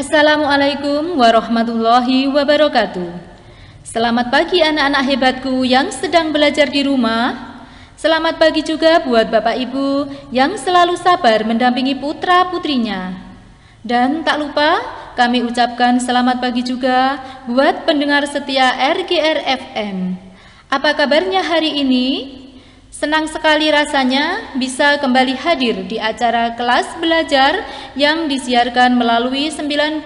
Assalamualaikum warahmatullahi wabarakatuh. Selamat pagi anak-anak hebatku yang sedang belajar di rumah. Selamat pagi juga buat Bapak Ibu yang selalu sabar mendampingi putra-putrinya. Dan tak lupa kami ucapkan selamat pagi juga buat pendengar setia RGR FM. Apa kabarnya hari ini? Senang sekali rasanya bisa kembali hadir di acara kelas belajar yang disiarkan melalui 90,1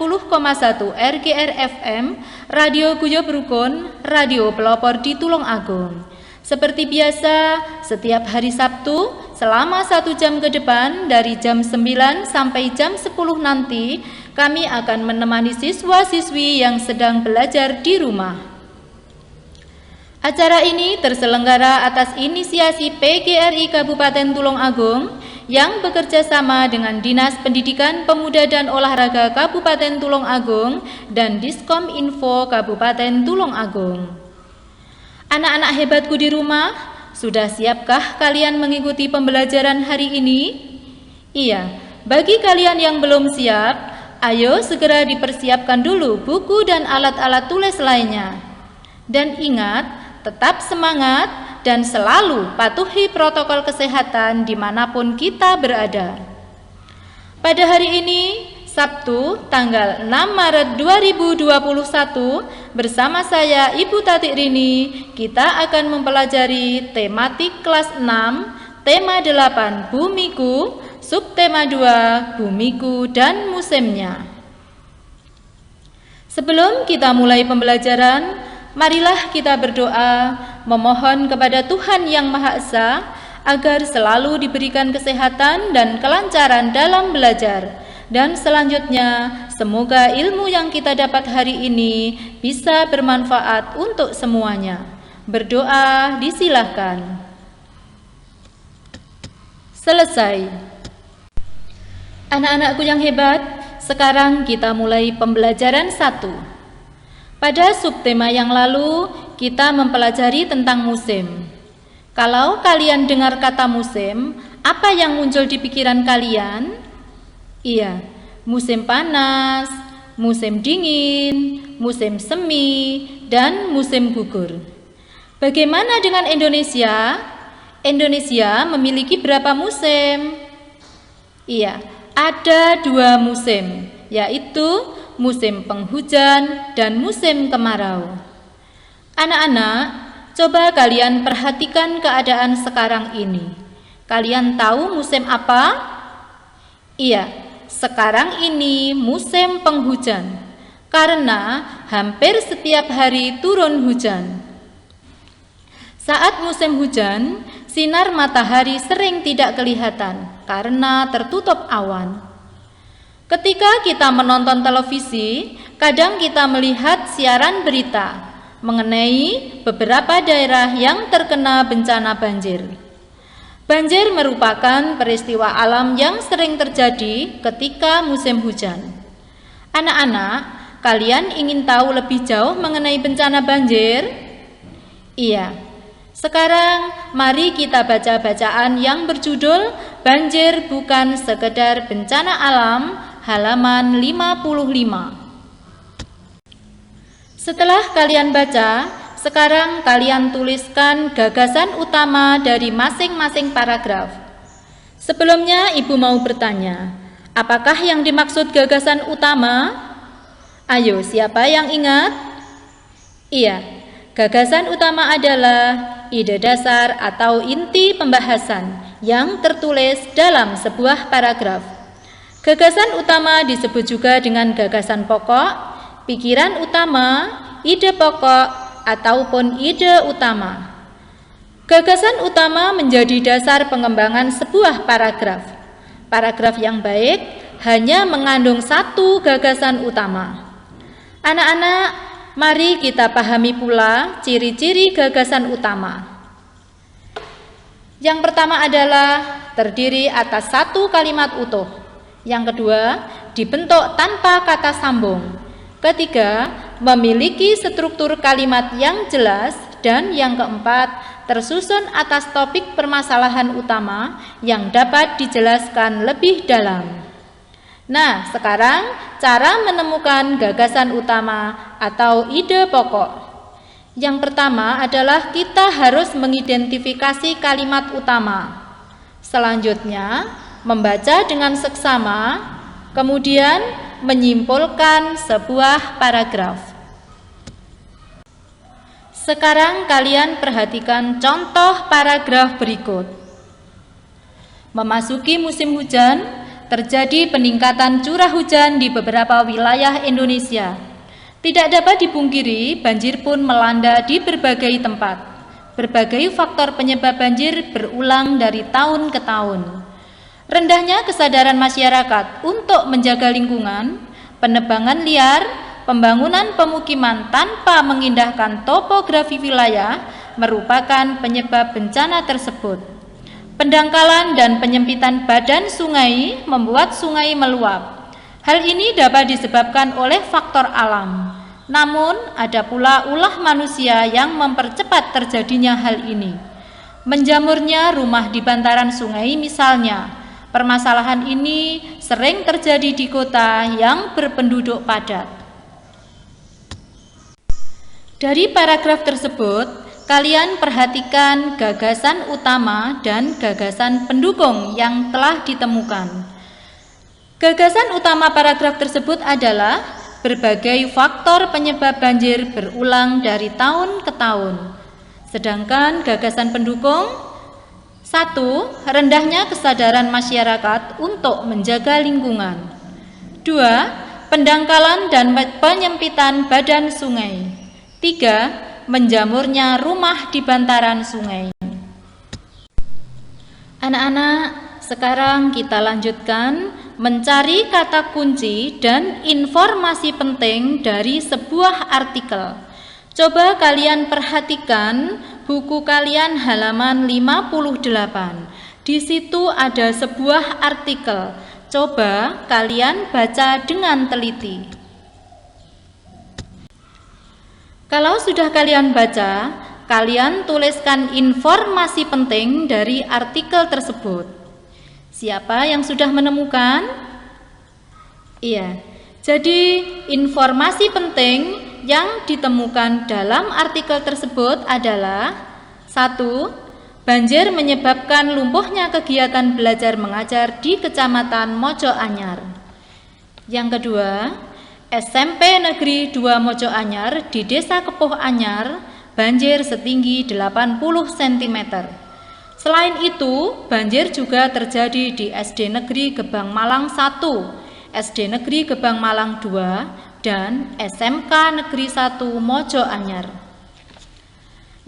RGR FM, Radio Guyub Rukun, Radio Pelopor di Tulungagung. Seperti biasa, setiap hari Sabtu selama 1 jam ke depan dari jam 9 sampai jam 10 nanti, kami akan menemani siswa-siswi yang sedang belajar di rumah. Acara ini terselenggara atas inisiasi PGRI Kabupaten Tulungagung yang bekerja sama dengan Dinas Pendidikan Pemuda dan Olahraga Kabupaten Tulungagung dan Diskominfo Kabupaten Tulungagung. Anak-anak hebatku di rumah, sudah siapkah kalian mengikuti pembelajaran hari ini? Iya, bagi kalian yang belum siap, ayo segera dipersiapkan dulu buku dan alat-alat tulis lainnya. Dan ingat, tetap semangat dan selalu patuhi protokol kesehatan dimanapun kita berada. Pada hari ini, Sabtu, tanggal 6 Maret 2021, bersama saya Ibu Tati Rini, kita akan mempelajari tematik kelas 6, tema 8 Bumiku, subtema 2 Bumiku dan musimnya. Sebelum kita mulai pembelajaran, marilah kita berdoa, memohon kepada Tuhan Yang Maha Esa agar selalu diberikan kesehatan dan kelancaran dalam belajar. Dan selanjutnya, semoga ilmu yang kita dapat hari ini bisa bermanfaat untuk semuanya. Berdoa disilahkan. Selesai. Anak-anakku yang hebat, sekarang kita mulai pembelajaran 1. Pada subtema yang lalu, kita mempelajari tentang musim. Kalau kalian dengar kata musim, apa yang muncul di pikiran kalian? Iya, musim panas, musim dingin, musim semi, dan musim gugur. Bagaimana dengan Indonesia? Indonesia memiliki berapa musim? Iya, ada 2 musim, yaitu musim penghujan dan musim kemarau. Anak-anak, coba kalian perhatikan keadaan sekarang ini. Kalian tahu musim apa? Iya, sekarang ini musim penghujan, karena hampir setiap hari turun hujan. Saat musim hujan, sinar matahari sering tidak kelihatan karena tertutup awan. Ketika kita menonton televisi, kadang kita melihat siaran berita mengenai beberapa daerah yang terkena bencana banjir. Banjir merupakan peristiwa alam yang sering terjadi ketika musim hujan. Anak-anak, kalian ingin tahu lebih jauh mengenai bencana banjir? Iya. Sekarang mari kita baca bacaan yang berjudul Banjir Bukan Sekedar Bencana Alam, halaman 55. Setelah kalian baca, sekarang kalian tuliskan gagasan utama dari masing-masing paragraf. Sebelumnya Ibu mau bertanya, apakah yang dimaksud gagasan utama? Ayo, siapa yang ingat? Iya, gagasan utama adalah ide dasar atau inti pembahasan yang tertulis dalam sebuah paragraf. Gagasan utama disebut juga dengan gagasan pokok, pikiran utama, ide pokok, ataupun ide utama. Gagasan utama menjadi dasar pengembangan sebuah paragraf. Paragraf yang baik hanya mengandung 1 gagasan utama. Anak-anak, mari kita pahami pula ciri-ciri gagasan utama. Yang pertama adalah terdiri atas 1 kalimat utuh. Yang kedua, dibentuk tanpa kata sambung. Ketiga, memiliki struktur kalimat yang jelas. Dan yang keempat, tersusun atas topik permasalahan utama yang dapat dijelaskan lebih dalam. Nah, sekarang cara menemukan gagasan utama atau ide pokok. Yang pertama adalah kita harus mengidentifikasi kalimat utama. Selanjutnya, membaca dengan seksama, kemudian menyimpulkan sebuah paragraf. Sekarang kalian perhatikan contoh paragraf berikut. Memasuki musim hujan, terjadi peningkatan curah hujan di beberapa wilayah Indonesia. Tidak dapat dipungkiri, banjir pun melanda di berbagai tempat. Berbagai faktor penyebab banjir berulang dari tahun ke tahun. Rendahnya kesadaran masyarakat untuk menjaga lingkungan, penebangan liar, pembangunan pemukiman tanpa mengindahkan topografi wilayah merupakan penyebab bencana tersebut. Pendangkalan dan penyempitan badan sungai membuat sungai meluap. Hal ini dapat disebabkan oleh faktor alam. Namun, ada pula ulah manusia yang mempercepat terjadinya hal ini. Menjamurnya rumah di bantaran sungai misalnya. Permasalahan ini sering terjadi di kota yang berpenduduk padat. Dari paragraf tersebut, kalian perhatikan gagasan utama dan gagasan pendukung yang telah ditemukan. Gagasan utama paragraf tersebut adalah berbagai faktor penyebab banjir berulang dari tahun ke tahun. Sedangkan gagasan pendukung, 1. Rendahnya kesadaran masyarakat untuk menjaga lingkungan. 2. Pendangkalan dan penyempitan badan sungai. 3. Menjamurnya rumah di bantaran sungai. Anak-anak, sekarang kita lanjutkan mencari kata kunci dan informasi penting dari sebuah artikel. Coba kalian perhatikan buku kalian halaman 58. Di situ ada sebuah artikel. Coba kalian baca dengan teliti. Kalau sudah kalian baca, kalian tuliskan informasi penting dari artikel tersebut. Siapa yang sudah menemukan? Iya, jadi informasi penting yang ditemukan dalam artikel tersebut adalah 1. Banjir menyebabkan lumpuhnya kegiatan belajar mengajar di Kecamatan Mojo Anyar. Yang kedua, SMP Negeri 2 Mojo Anyar di Desa Kepuh Anyar banjir setinggi 80 cm. Selain itu, banjir juga terjadi di SD Negeri Gebang Malang 1, SD Negeri Gebang Malang 2, dan SMK Negeri 1 Mojo Anyar.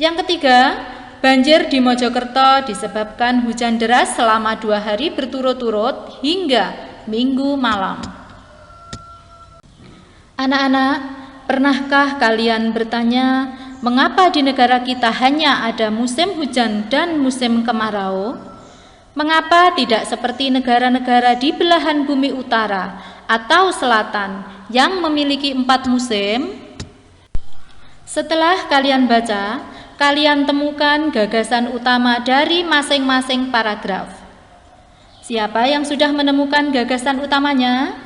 Yang ketiga, banjir di Mojokerto disebabkan hujan deras selama 2 hari berturut-turut hingga Minggu malam. Anak-anak, pernahkah kalian bertanya, mengapa di negara kita hanya ada musim hujan dan musim kemarau? Mengapa tidak seperti negara-negara di belahan bumi utara atau selatan yang memiliki 4 musim? Setelah kalian baca, kalian temukan gagasan utama dari masing-masing paragraf. Siapa yang sudah menemukan gagasan utamanya?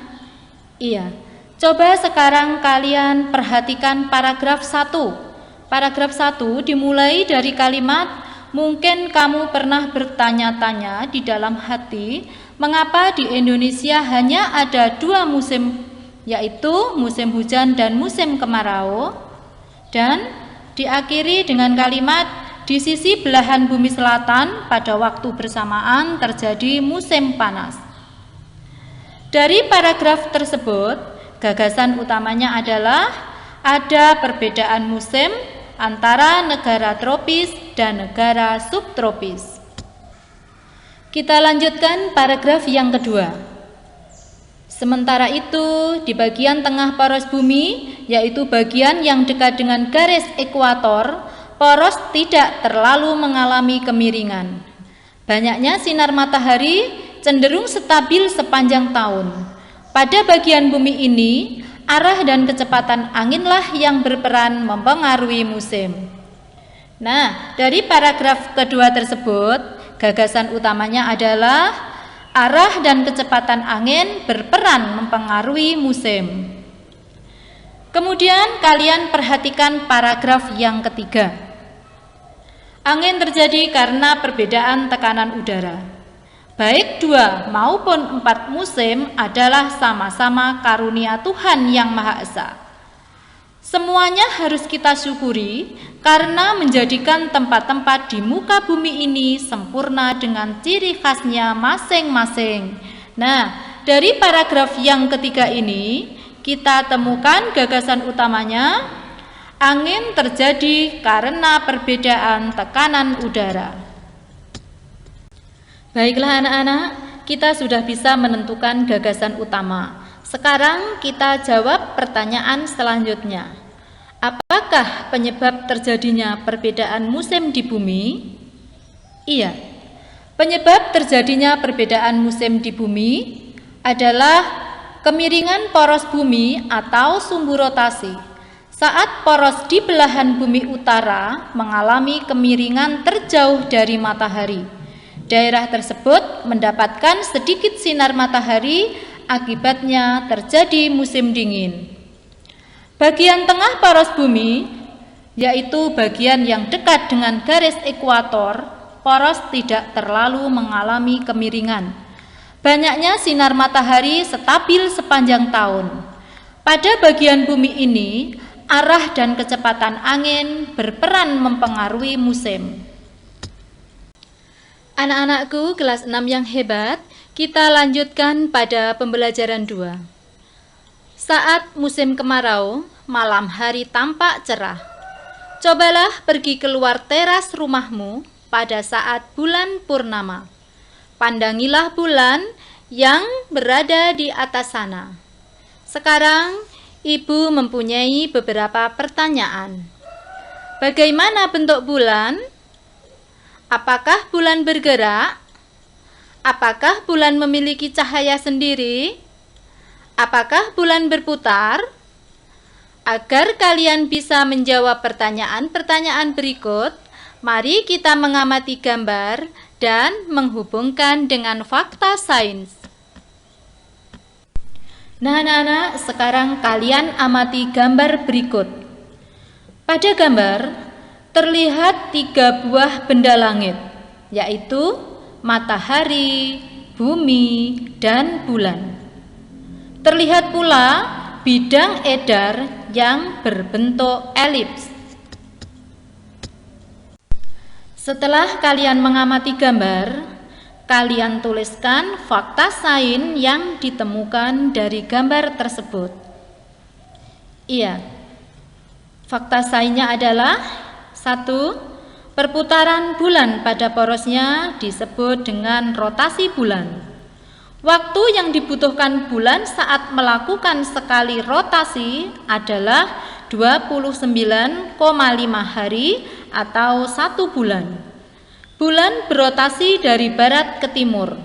Iya, coba sekarang kalian perhatikan paragraf 1. Paragraf 1 dimulai dari kalimat, mungkin kamu pernah bertanya-tanya di dalam hati, mengapa di Indonesia hanya ada 2 musim, yaitu musim hujan dan musim kemarau. Dan diakhiri dengan kalimat, di sisi belahan bumi selatan pada waktu bersamaan terjadi musim panas. Dari paragraf tersebut, gagasan utamanya adalah ada perbedaan musim antara negara tropis dan negara subtropis. Kita lanjutkan paragraf yang kedua. Sementara itu, di bagian tengah poros bumi, yaitu bagian yang dekat dengan garis ekuator, poros tidak terlalu mengalami kemiringan. Banyaknya sinar matahari cenderung stabil sepanjang tahun. Pada bagian bumi ini, arah dan kecepatan anginlah yang berperan mempengaruhi musim. Nah, dari paragraf kedua tersebut, gagasan utamanya adalah Arah dan kecepatan angin berperan mempengaruhi musim. Kemudian kalian perhatikan paragraf yang ketiga. Angin terjadi karena perbedaan tekanan udara. Baik 2 maupun 4 musim adalah sama-sama karunia Tuhan Yang Maha Esa. Semuanya harus kita syukuri karena menjadikan tempat-tempat di muka bumi ini sempurna dengan ciri khasnya masing-masing. Nah, dari paragraf yang ketiga ini kita temukan gagasan utamanya, angin terjadi karena perbedaan tekanan udara. Baiklah anak-anak, kita sudah bisa menentukan gagasan utama. Sekarang kita jawab pertanyaan selanjutnya. Apakah penyebab terjadinya perbedaan musim di bumi? Iya, penyebab terjadinya perbedaan musim di bumi adalah kemiringan poros bumi atau sumbu rotasi. Saat poros di belahan bumi utara mengalami kemiringan terjauh dari matahari, daerah tersebut mendapatkan sedikit sinar matahari, akibatnya terjadi musim dingin. Bagian tengah poros bumi, yaitu bagian yang dekat dengan garis ekuator, poros tidak terlalu mengalami kemiringan. Banyaknya sinar matahari stabil sepanjang tahun. Pada bagian bumi ini, arah dan kecepatan angin berperan mempengaruhi musim. Anak-anakku kelas 6 yang hebat, kita lanjutkan pada pembelajaran 2. Saat musim kemarau, malam hari tampak cerah. Cobalah pergi keluar teras rumahmu pada saat bulan purnama. Pandangilah bulan yang berada di atas sana. Sekarang, Ibu mempunyai beberapa pertanyaan. Bagaimana bentuk bulan? Apakah bulan bergerak? Apakah bulan memiliki cahaya sendiri? Apakah bulan berputar? Agar kalian bisa menjawab pertanyaan-pertanyaan berikut, mari kita mengamati gambar dan menghubungkan dengan fakta sains. Nah, anak-anak, sekarang kalian amati gambar berikut. Pada gambar, terlihat 3 buah benda langit, yaitu matahari, bumi, dan bulan. Terlihat pula bidang edar yang berbentuk elips. Setelah kalian mengamati gambar, kalian tuliskan fakta sains yang ditemukan dari gambar tersebut. Iya, fakta sainsnya adalah 1. Perputaran bulan pada porosnya disebut dengan rotasi bulan. Waktu yang dibutuhkan bulan saat melakukan sekali rotasi adalah 29,5 hari atau 1 bulan. Bulan berotasi dari barat ke timur.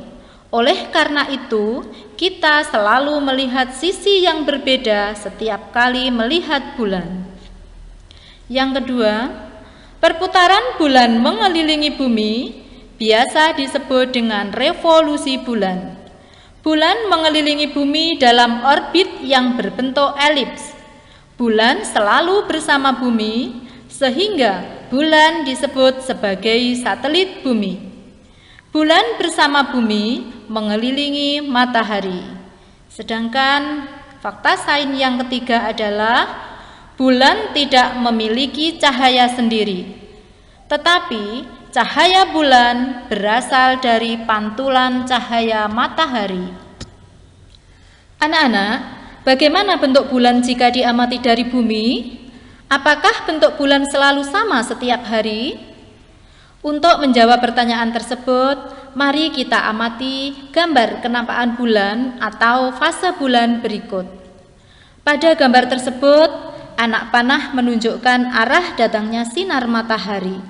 Oleh karena itu, kita selalu melihat sisi yang berbeda setiap kali melihat bulan. Yang kedua, perputaran bulan mengelilingi bumi biasa disebut dengan revolusi bulan. Bulan mengelilingi bumi dalam orbit yang berbentuk elips. Bulan selalu bersama bumi, sehingga bulan disebut sebagai satelit bumi. Bulan bersama bumi mengelilingi matahari. Sedangkan fakta sains yang ketiga adalah bulan tidak memiliki cahaya sendiri, tetapi cahaya bulan berasal dari pantulan cahaya matahari. Anak-anak, bagaimana bentuk bulan jika diamati dari bumi? Apakah bentuk bulan selalu sama setiap hari? Untuk menjawab pertanyaan tersebut, mari kita amati gambar kenampakan bulan atau fase bulan berikut. Pada gambar tersebut, anak panah menunjukkan arah datangnya sinar matahari.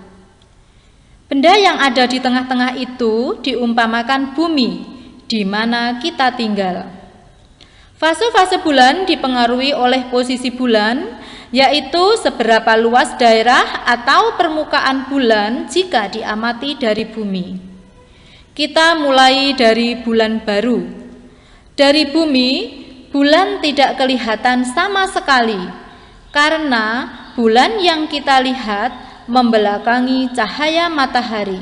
Benda yang ada di tengah-tengah itu diumpamakan bumi, di mana kita tinggal. Fase-fase bulan dipengaruhi oleh posisi bulan, yaitu seberapa luas daerah atau permukaan bulan jika diamati dari bumi. Kita mulai dari bulan baru. Dari bumi, bulan tidak kelihatan sama sekali karena bulan yang kita lihat membelakangi cahaya matahari.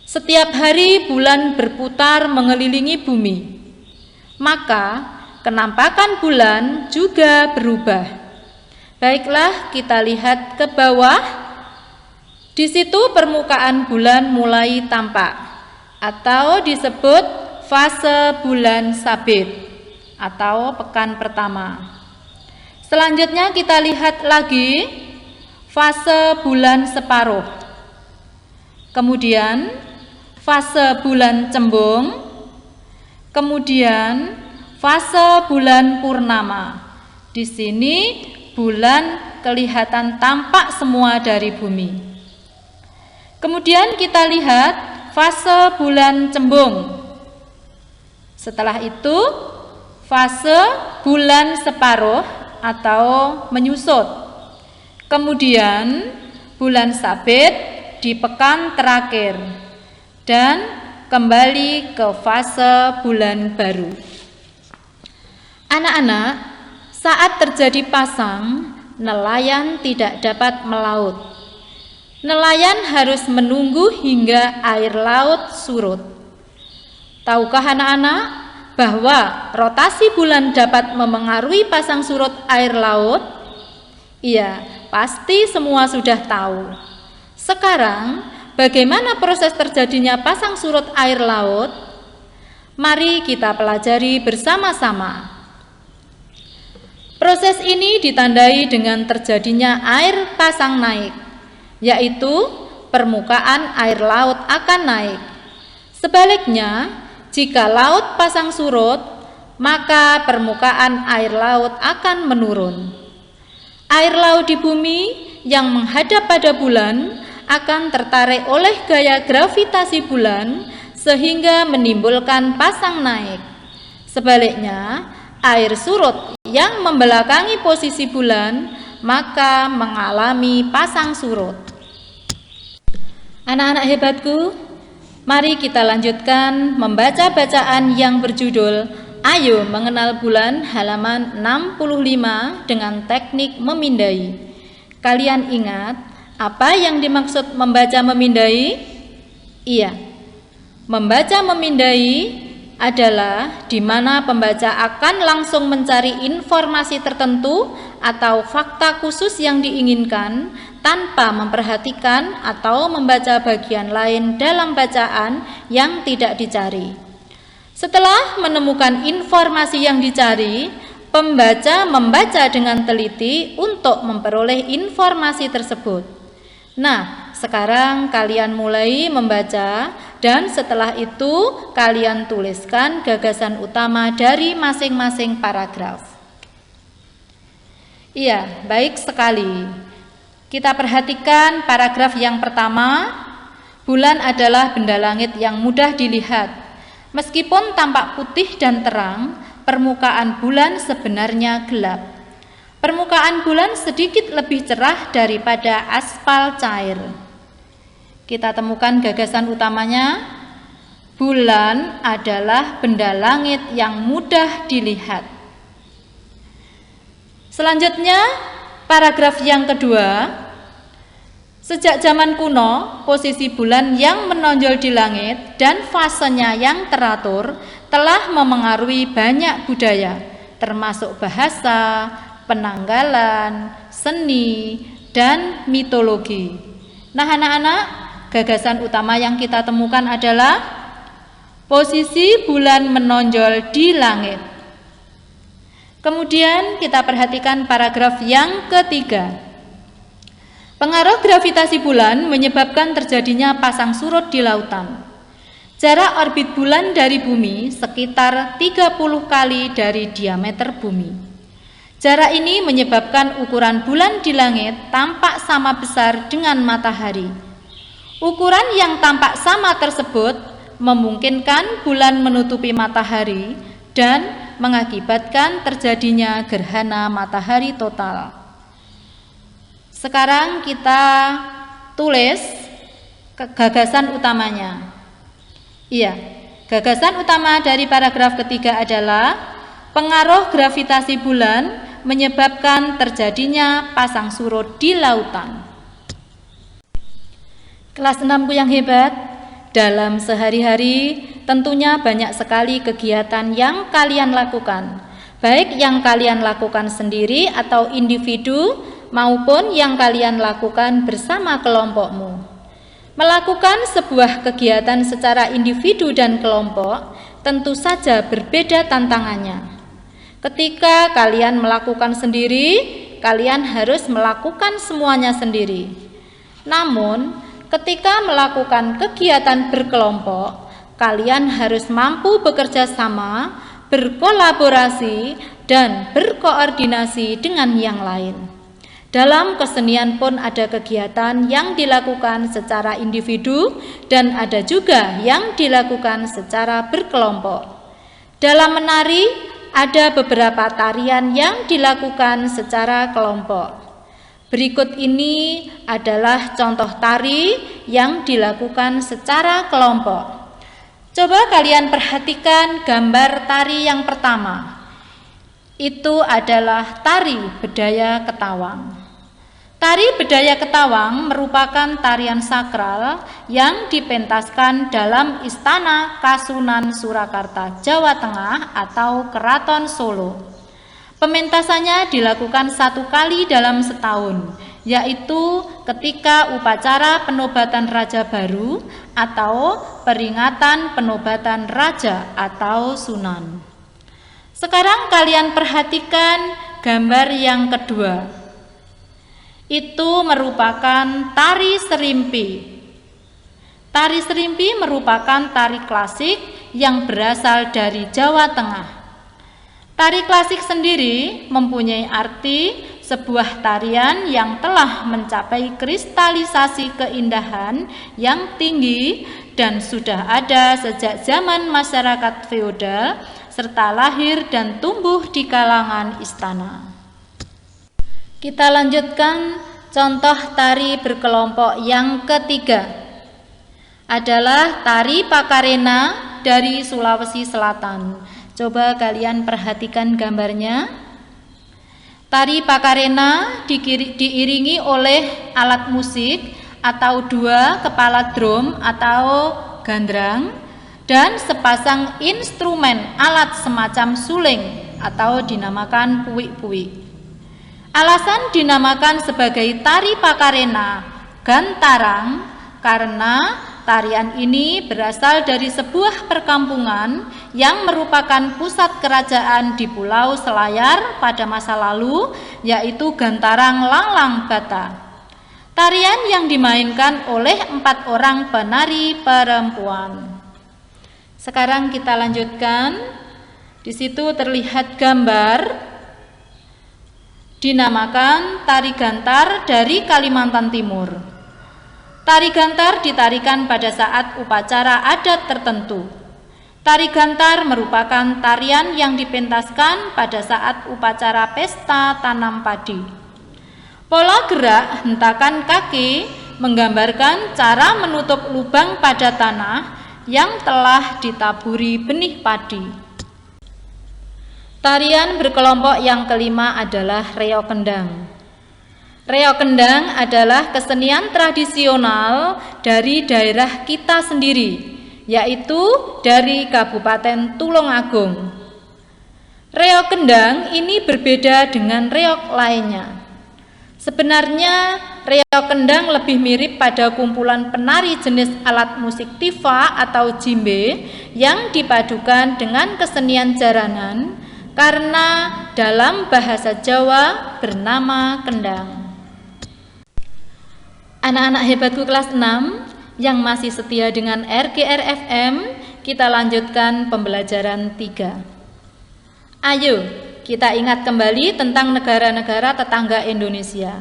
Setiap hari bulan berputar mengelilingi bumi, maka kenampakan bulan juga berubah. Baiklah, kita lihat ke bawah. Di situ permukaan bulan mulai tampak atau disebut fase bulan sabit atau pekan pertama. Selanjutnya kita lihat lagi fase bulan separuh. Kemudian fase bulan cembung. Kemudian fase bulan purnama. Di sini bulan kelihatan tampak semua dari bumi. Kemudian kita lihat fase bulan cembung. Setelah itu fase bulan separuh atau menyusut. Kemudian bulan sabit di pekan terakhir dan kembali ke fase bulan baru. Anak-anak, saat terjadi pasang, nelayan tidak dapat melaut. Nelayan harus menunggu hingga air laut surut. Tahukah anak-anak bahwa rotasi bulan dapat memengaruhi pasang surut air laut? Iya, pasti semua sudah tahu. Sekarang, bagaimana proses terjadinya pasang surut air laut? Mari kita pelajari bersama-sama. Proses ini ditandai dengan terjadinya air pasang naik, yaitu permukaan air laut akan naik. Sebaliknya, jika laut pasang surut, maka permukaan air laut akan menurun. Air laut di bumi yang menghadap pada bulan akan tertarik oleh gaya gravitasi bulan sehingga menimbulkan pasang naik. Sebaliknya, air surut yang membelakangi posisi bulan maka mengalami pasang surut. Anak-anak hebatku, mari kita lanjutkan membaca bacaan yang berjudul Ayo Mengenal Bulan halaman 65 dengan teknik memindai. Kalian ingat apa yang dimaksud membaca memindai? Iya, membaca memindai adalah di mana pembaca akan langsung mencari informasi tertentu atau fakta khusus yang diinginkan tanpa memperhatikan atau membaca bagian lain dalam bacaan yang tidak dicari. Setelah menemukan informasi yang dicari, pembaca membaca dengan teliti untuk memperoleh informasi tersebut. Nah, sekarang kalian mulai membaca dan setelah itu kalian tuliskan gagasan utama dari masing-masing paragraf. Iya, baik sekali. Kita perhatikan paragraf yang pertama. Bulan adalah benda langit yang mudah dilihat. Meskipun tampak putih dan terang, permukaan bulan sebenarnya gelap. Permukaan bulan sedikit lebih cerah daripada aspal cair. Kita temukan gagasan utamanya. Bulan adalah benda langit yang mudah dilihat. Selanjutnya, paragraf yang kedua. Sejak zaman kuno, posisi bulan yang menonjol di langit dan fasenya yang teratur telah memengaruhi banyak budaya, termasuk bahasa, penanggalan, seni, dan mitologi. Nah, anak-anak, gagasan utama yang kita temukan adalah posisi bulan menonjol di langit. Kemudian kita perhatikan paragraf yang ketiga. Pengaruh gravitasi bulan menyebabkan terjadinya pasang surut di lautan. Jarak orbit bulan dari bumi sekitar 30 kali dari diameter bumi. Jarak ini menyebabkan ukuran bulan di langit tampak sama besar dengan matahari. Ukuran yang tampak sama tersebut memungkinkan bulan menutupi matahari dan mengakibatkan terjadinya gerhana matahari total. Sekarang kita tulis gagasan utamanya. Iya, gagasan utama dari paragraf ketiga adalah pengaruh gravitasi bulan menyebabkan terjadinya pasang surut di lautan. Kelas 6ku yang hebat, dalam sehari-hari tentunya banyak sekali kegiatan yang kalian lakukan, baik yang kalian lakukan sendiri atau individu maupun yang kalian lakukan bersama kelompokmu. Melakukan sebuah kegiatan secara individu dan kelompok tentu saja berbeda tantangannya. Ketika kalian melakukan sendiri, kalian harus melakukan semuanya sendiri. Namun, ketika melakukan kegiatan berkelompok, kalian harus mampu bekerja sama, berkolaborasi, dan berkoordinasi dengan yang lain. Dalam kesenian pun ada kegiatan yang dilakukan secara individu dan ada juga yang dilakukan secara berkelompok. Dalam menari, ada beberapa tarian yang dilakukan secara kelompok. Berikut ini adalah contoh tari yang dilakukan secara kelompok. Coba kalian perhatikan gambar tari yang pertama. Itu adalah tari Bedaya Ketawang. Tari Bedaya Ketawang merupakan tarian sakral yang dipentaskan dalam Istana Kasunan Surakarta, Jawa Tengah atau Keraton Solo. Pementasannya dilakukan 1 kali dalam setahun, yaitu ketika upacara penobatan Raja Baru atau peringatan penobatan Raja atau Sunan. Sekarang kalian perhatikan gambar yang kedua. Itu merupakan tari serimpi. Tari serimpi merupakan tari klasik yang berasal dari Jawa Tengah. Tari klasik sendiri mempunyai arti sebuah tarian yang telah mencapai kristalisasi keindahan yang tinggi dan sudah ada sejak zaman masyarakat feodal serta lahir dan tumbuh di kalangan istana. Kita lanjutkan contoh tari berkelompok yang ketiga adalah tari Pakarena dari Sulawesi Selatan. Coba kalian perhatikan gambarnya. Tari Pakarena diiringi oleh alat musik atau 2 kepala drum atau gandrang dan sepasang instrumen alat semacam suling atau dinamakan puik-puik. Alasan dinamakan sebagai tari Pakarena gantarang karena tarian ini berasal dari sebuah perkampungan yang merupakan pusat kerajaan di Pulau Selayar pada masa lalu, yaitu Gantarang Langlang Bata. Tarian yang dimainkan oleh 4 orang penari perempuan. Sekarang kita lanjutkan. Di situ terlihat gambar dinamakan tari gantar dari Kalimantan Timur. Tari gantar ditarikan pada saat upacara adat tertentu. Tari gantar merupakan tarian yang dipentaskan pada saat upacara pesta tanam padi. Pola gerak hentakan kaki menggambarkan cara menutup lubang pada tanah yang telah ditaburi benih padi. Tarian berkelompok yang kelima adalah reog kendang. Reog kendang adalah kesenian tradisional dari daerah kita sendiri, yaitu dari Kabupaten Tulungagung. Reog kendang ini berbeda dengan reog lainnya. Sebenarnya reog kendang lebih mirip pada kumpulan penari jenis alat musik tifa atau jimbe yang dipadukan dengan kesenian jaranan, karena dalam bahasa Jawa bernama kendang. Anak-anak hebatku kelas 6 yang masih setia dengan RGR-FM, kita lanjutkan pembelajaran 3. Ayo, kita ingat kembali tentang negara-negara tetangga Indonesia.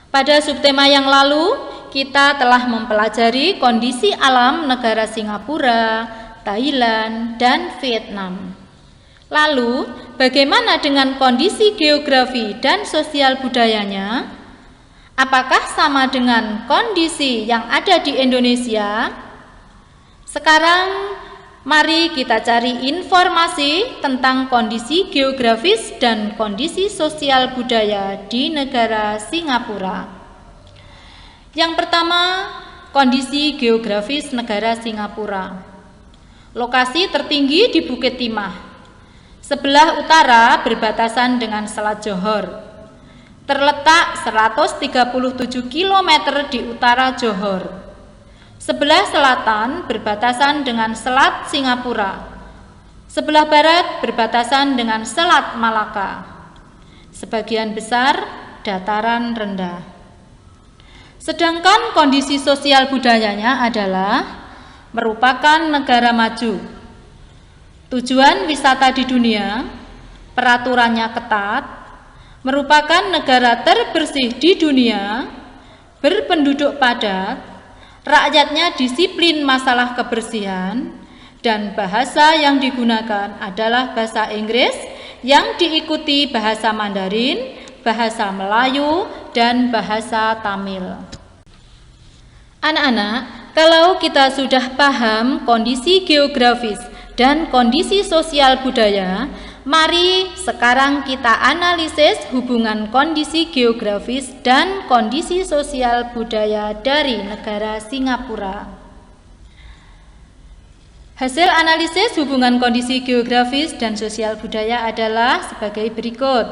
Pada subtema yang lalu, kita telah mempelajari kondisi alam negara Singapura, Thailand, dan Vietnam. Lalu, bagaimana dengan kondisi geografi dan sosial budayanya? Apakah sama dengan kondisi yang ada di Indonesia? Sekarang Mari kita cari informasi tentang kondisi geografis dan kondisi sosial budaya di negara Singapura. Yang pertama, kondisi geografis negara Singapura. Lokasi tertinggi di Bukit Timah. Sebelah utara berbatasan dengan Selat Johor. Terletak 137 km di utara Johor. Sebelah selatan berbatasan dengan Selat Singapura. Sebelah barat berbatasan dengan Selat Malaka. Sebagian besar dataran rendah. Sedangkan kondisi sosial budayanya adalah merupakan negara maju. Tujuan wisata di dunia, peraturannya ketat, merupakan negara terbersih di dunia, berpenduduk padat, rakyatnya disiplin masalah kebersihan, dan bahasa yang digunakan adalah bahasa Inggris yang diikuti bahasa Mandarin, bahasa Melayu, dan bahasa Tamil. Anak-anak, kalau kita sudah paham kondisi geografis dan kondisi sosial budaya, mari sekarang kita analisis hubungan kondisi geografis dan kondisi sosial budaya dari negara Singapura. Hasil analisis hubungan kondisi geografis dan sosial budaya adalah sebagai berikut.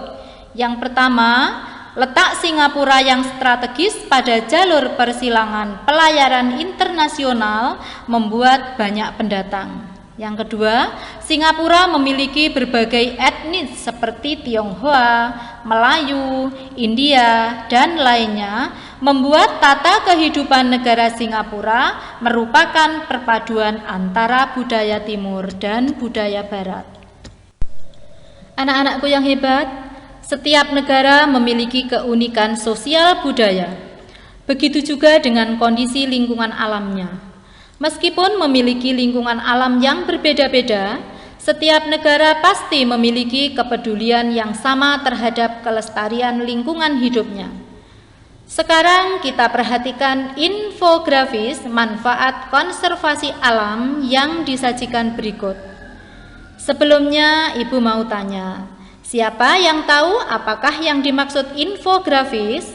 Yang pertama, letak Singapura yang strategis pada jalur persilangan pelayaran internasional membuat banyak pendatang. Yang kedua, Singapura memiliki berbagai etnis seperti Tionghoa, Melayu, India, dan lainnya, membuat tata kehidupan negara Singapura merupakan perpaduan antara budaya timur dan budaya barat. Anak-anakku yang hebat, setiap negara memiliki keunikan sosial budaya. Begitu juga dengan kondisi lingkungan alamnya. Meskipun memiliki lingkungan alam yang berbeda-beda, setiap negara pasti memiliki kepedulian yang sama terhadap kelestarian lingkungan hidupnya. Sekarang kita perhatikan infografis manfaat konservasi alam yang disajikan berikut. Sebelumnya, Ibu mau tanya, siapa yang tahu apakah yang dimaksud infografis?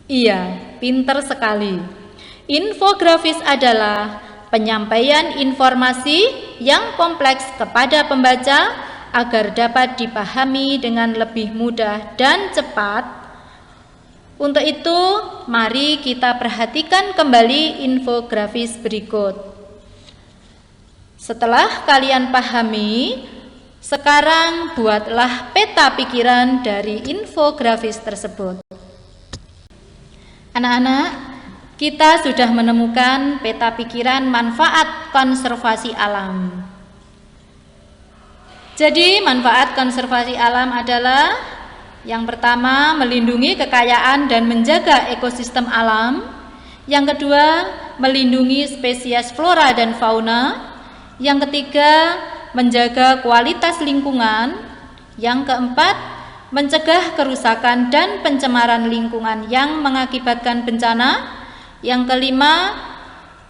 Iya, pinter sekali. Infografis adalah penyampaian informasi yang kompleks kepada pembaca agar dapat dipahami dengan lebih mudah dan cepat. Untuk itu, mari kita perhatikan kembali infografis berikut. Setelah kalian pahami, sekarang buatlah peta pikiran dari infografis tersebut. Anak-anak, kita sudah menemukan peta pikiran manfaat konservasi alam. Jadi, manfaat konservasi alam adalah yang pertama, melindungi kekayaan dan menjaga ekosistem alam. Yang kedua, melindungi spesies flora dan fauna. Yang ketiga, menjaga kualitas lingkungan. Yang keempat, mencegah kerusakan dan pencemaran lingkungan yang mengakibatkan bencana. Yang kelima,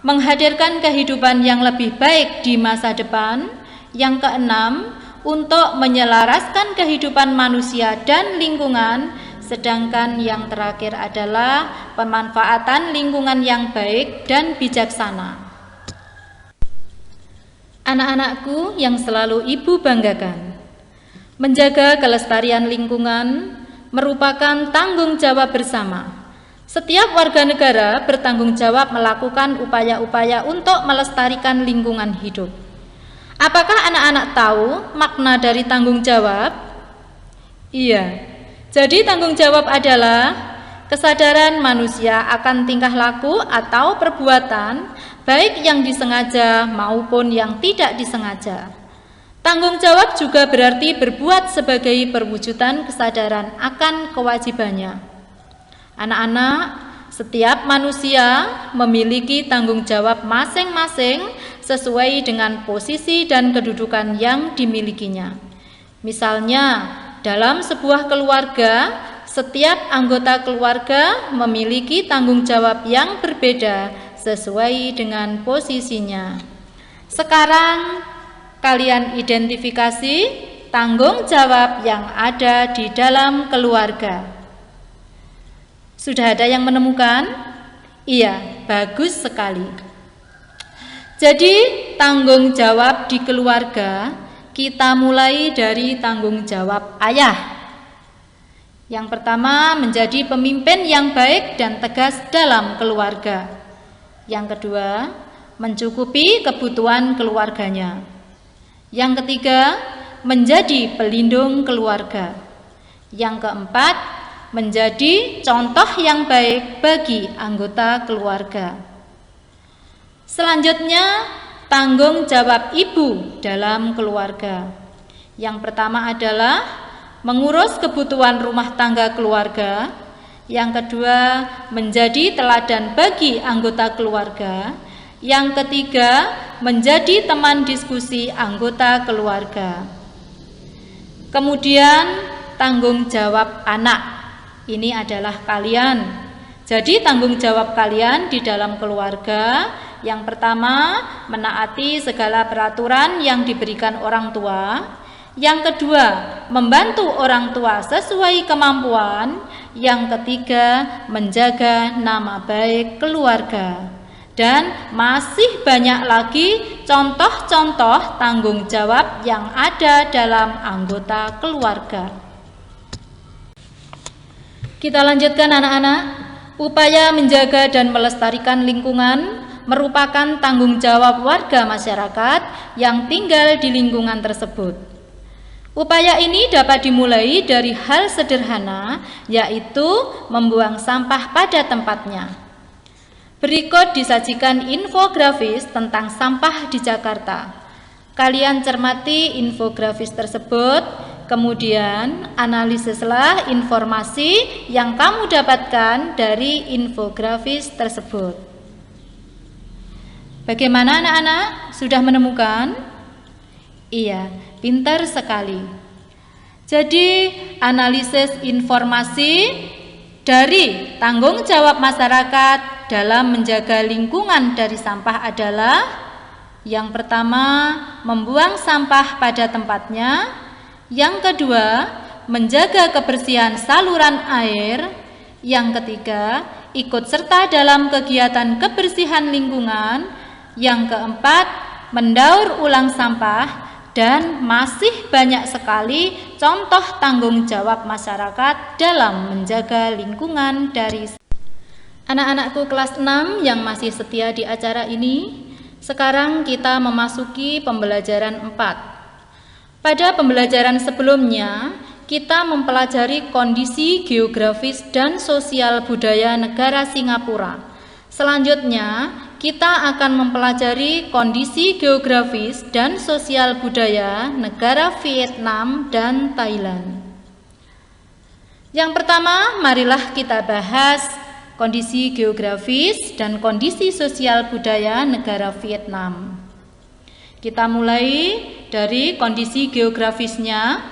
menghadirkan kehidupan yang lebih baik di masa depan. Yang keenam, untuk menyelaraskan kehidupan manusia dan lingkungan. Sedangkan yang terakhir adalah pemanfaatan lingkungan yang baik dan bijaksana. Anak-anakku yang selalu Ibu banggakan, menjaga kelestarian lingkungan merupakan tanggung jawab bersama. Setiap warga negara bertanggung jawab melakukan upaya-upaya untuk melestarikan lingkungan hidup. Apakah anak-anak tahu makna dari tanggung jawab? Iya, jadi tanggung jawab adalah kesadaran manusia akan tingkah laku atau perbuatan, baik yang disengaja maupun yang tidak disengaja. Tanggung jawab juga berarti berbuat sebagai perwujudan kesadaran akan kewajibannya. Anak-anak, setiap manusia memiliki tanggung jawab masing-masing sesuai dengan posisi dan kedudukan yang dimilikinya. Misalnya, dalam sebuah keluarga, setiap anggota keluarga memiliki tanggung jawab yang berbeda sesuai dengan posisinya. Sekarang kalian identifikasi tanggung jawab yang ada di dalam keluarga. Sudah ada yang menemukan? Iya, bagus sekali. Jadi, tanggung jawab di keluarga kita mulai dari tanggung jawab ayah. Yang pertama, menjadi pemimpin yang baik dan tegas dalam keluarga. Yang kedua, mencukupi kebutuhan keluarganya. Yang ketiga, menjadi pelindung keluarga. Yang keempat, menjadi contoh yang baik bagi anggota keluarga. Selanjutnya, tanggung jawab ibu dalam keluarga. Yang pertama adalah mengurus kebutuhan rumah tangga keluarga. Yang kedua, menjadi teladan bagi anggota keluarga. Yang ketiga, menjadi teman diskusi anggota keluarga. Kemudian, tanggung jawab anak. Ini adalah kalian. Jadi tanggung jawab kalian di dalam keluarga, yang pertama, menaati segala peraturan yang diberikan orang tua. Yang kedua, membantu orang tua sesuai kemampuan. Yang ketiga, menjaga nama baik keluarga. Dan masih banyak lagi contoh-contoh tanggung jawab yang ada dalam anggota keluarga. Kita lanjutkan anak-anak. Upaya menjaga dan melestarikan lingkungan merupakan tanggung jawab warga masyarakat yang tinggal di lingkungan tersebut. Upaya ini dapat dimulai dari hal sederhana, yaitu membuang sampah pada tempatnya. Berikut disajikan infografis tentang sampah di Jakarta. Kalian cermati infografis tersebut, kemudian analisislah informasi yang kamu dapatkan dari infografis tersebut. Bagaimana anak-anak? Sudah menemukan? Iya, pintar sekali. Jadi, analisis informasi dari tanggung jawab masyarakat dalam menjaga lingkungan dari sampah adalah yang pertama, membuang sampah pada tempatnya. Yang kedua, menjaga kebersihan saluran air. Yang ketiga, ikut serta dalam kegiatan kebersihan lingkungan. Yang keempat, mendaur ulang sampah. Dan masih banyak sekali contoh tanggung jawab masyarakat dalam menjaga lingkungan dari anak-anakku kelas 6 yang masih setia di acara ini. Sekarang kita memasuki pembelajaran 4. Pada pembelajaran sebelumnya, kita mempelajari kondisi geografis dan sosial budaya negara Singapura. Selanjutnya, kita akan mempelajari kondisi geografis dan sosial budaya negara Vietnam dan Thailand. Yang pertama, marilah kita bahas kondisi geografis dan kondisi sosial budaya negara Vietnam. Kita mulai dari kondisi geografisnya.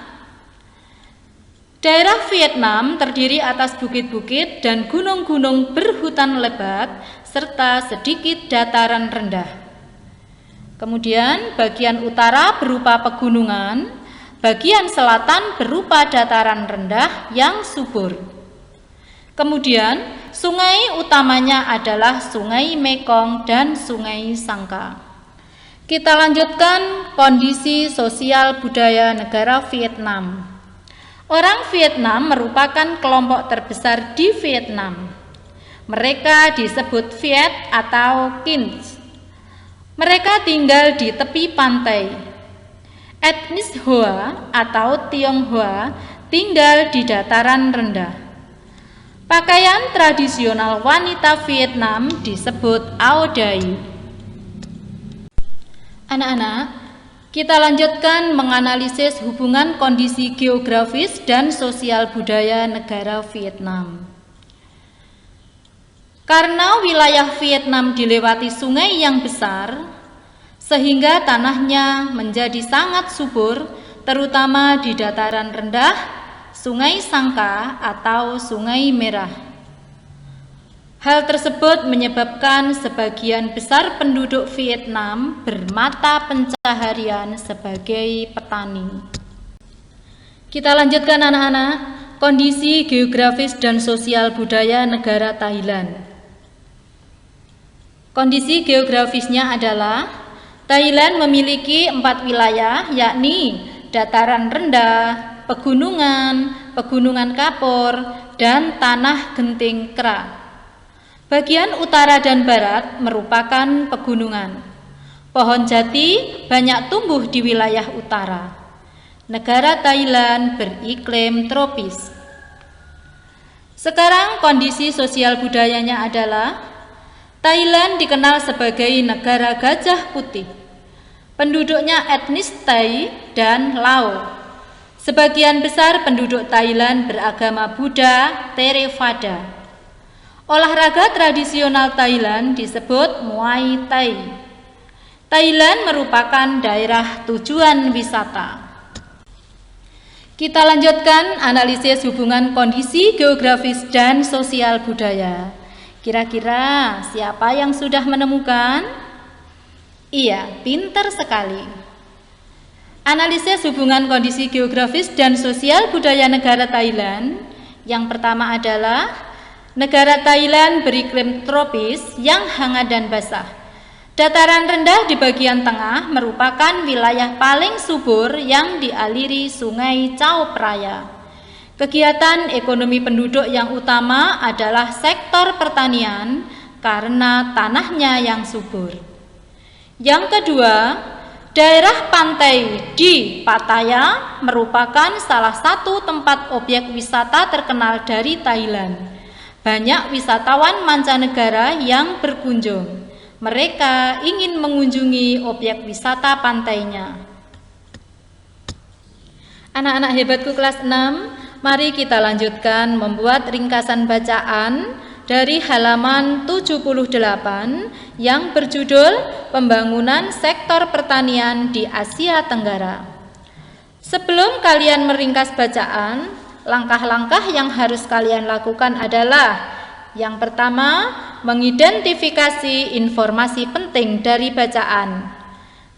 Daerah Vietnam terdiri atas bukit-bukit dan gunung-gunung berhutan lebat serta sedikit dataran rendah. Kemudian bagian utara berupa pegunungan, bagian selatan berupa dataran rendah yang subur. Kemudian sungai utamanya adalah Sungai Mekong dan Sungai Sangka. Kita lanjutkan kondisi sosial budaya negara Vietnam. Orang Vietnam merupakan kelompok terbesar di Vietnam. Mereka disebut Viet atau Kins. Mereka tinggal di tepi pantai. Etnis Hoa atau Tionghoa tinggal di dataran rendah. Pakaian tradisional wanita Vietnam disebut Áo Dày. Anak-anak, kita lanjutkan menganalisis hubungan kondisi geografis dan sosial budaya negara Vietnam. Karena wilayah Vietnam dilewati sungai yang besar, sehingga tanahnya menjadi sangat subur, terutama di dataran rendah, Sungai Sangka atau Sungai Merah. Hal tersebut menyebabkan sebagian besar penduduk Vietnam bermata pencaharian sebagai petani. Kita lanjutkan anak-anak, kondisi geografis dan sosial budaya negara Thailand. Kondisi geografisnya adalah Thailand memiliki 4 wilayah, yakni dataran rendah, pegunungan, pegunungan kapur, dan tanah genting kera. Bagian utara dan barat merupakan pegunungan. Pohon jati banyak tumbuh di wilayah utara. Negara Thailand beriklim tropis. Sekarang kondisi sosial budayanya adalah Thailand dikenal sebagai negara gajah putih. Penduduknya etnis Thai dan Lao. Sebagian besar penduduk Thailand beragama Buddha Theravada. Olahraga tradisional Thailand disebut Muay Thai. Thailand merupakan daerah tujuan wisata. Kita lanjutkan analisis hubungan kondisi geografis dan sosial budaya. Kira-kira siapa yang sudah menemukan? Iya, pintar sekali. Analisis hubungan kondisi geografis dan sosial budaya negara Thailand. Yang pertama adalah negara Thailand beriklim tropis yang hangat dan basah. Dataran rendah di bagian tengah merupakan wilayah paling subur yang dialiri sungai Chao Phraya. Kegiatan ekonomi penduduk yang utama adalah sektor pertanian karena tanahnya yang subur. Yang kedua, daerah pantai di Pattaya merupakan salah satu tempat objek wisata terkenal dari Thailand. Banyak wisatawan mancanegara yang berkunjung. Mereka ingin mengunjungi objek wisata pantainya. Anak-anak hebatku kelas 6, mari kita lanjutkan membuat ringkasan bacaan dari halaman 78 yang berjudul Pembangunan Sektor Pertanian di Asia Tenggara. Sebelum kalian meringkas bacaan, langkah-langkah yang harus kalian lakukan adalah yang pertama, mengidentifikasi informasi penting dari bacaan.